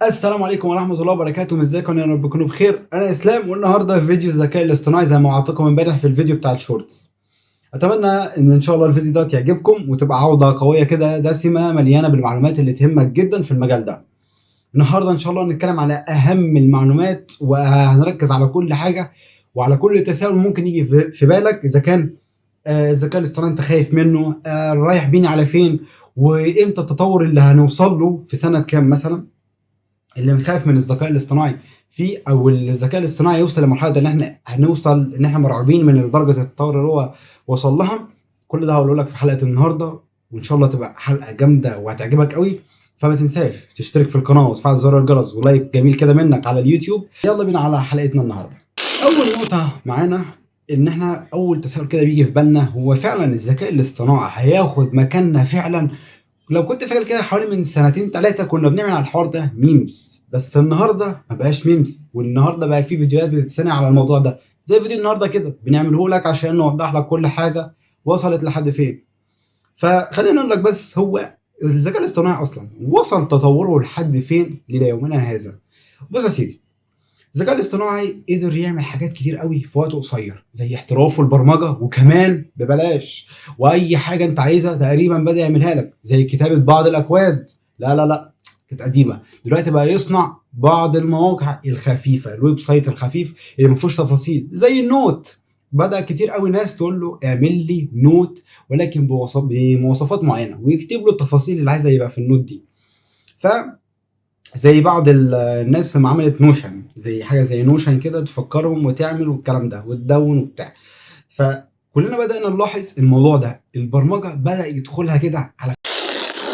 السلام عليكم ورحمة الله وبركاته، ازيكم؟ يا رب تكونوا بخير. أنا إسلام والنهارده في فيديو الذكاء الاصطناعي زي ما وعدتكم امبارح في الفيديو بتاع الشورتس. أتمنى إن شاء الله الفيديو ده يعجبكم وتبقى عودة قوية كده دسمة مليانة بالمعلومات اللي تهمك جدا في المجال ده. النهارده إن شاء الله هنتكلم على أهم المعلومات وهنركز على كل حاجة وعلى كل تساؤل ممكن يجي في بالك، إذا كان الذكاء الاصطناعي أنت خايف منه، رايح بينا على فين، وإمتى التطور اللي هنوصل له في سنة كام مثلا. اللي نخاف من الذكاء الاصطناعي فيه، او الذكاء الاصطناعي يوصل لمرحله ان احنا هنوصل ان احنا مرعوبين من درجه التطور اللي هو وصل لها. كل ده هقوله لك في حلقه النهارده، وان شاء الله تبقى حلقه جامده وهتعجبك قوي. فما تنساش تشترك في القناه وتفعل زر الجرس ولايك جميل كده منك على اليوتيوب. يلا بينا على حلقتنا النهارده. اول نقطه معانا ان احنا اول تساؤل كده بيجي في بالنا، هو فعلا الذكاء الاصطناعي هياخد مكاننا فعلا؟ لو كنت فاكر كده حوالي من سنتين 3 كنا بنعمل على الحوار ده ميمز، بس النهارده ما بقاش ميمز، والنهارده بقى في فيديوهات بتتصنع على الموضوع ده، زي فيديو النهارده كده بنعمله لك عشان نوضح لك كل حاجه وصلت لحد فين. فخليني اقول لك بس، هو الذكاء الاصطناعي اصلا وصل تطوره لحد فين ليومنا هذا. بص يا سيدي، الذكاء الاصطناعي قدر يعمل حاجات كتير قوي في وقت قصير، زي احتراف البرمجه وكمان ببلاش. واي حاجه انت عايزها تقريبا بدا يعملها لك، زي كتابه بعض الاكواد. لا كانت قديمه، دلوقتي بقى يصنع بعض المواقع الخفيفه، الويب سايت الخفيف اللي ما فيهوش تفاصيل زي النوت. بدا كتير قوي ناس تقول له اعمل لي نوت، ولكن بمواصفات معينه، ويكتب له التفاصيل اللي عايزها يبقى في النوت دي. ف زي بعض الناس لما عملت نوشن، زي حاجه زي نوشن كده تفكرهم وتعمل والكلام ده وتدون وبتاع. فكلنا بدأنا نلاحظ الموضوع ده، البرمجه بدأ يدخلها كده على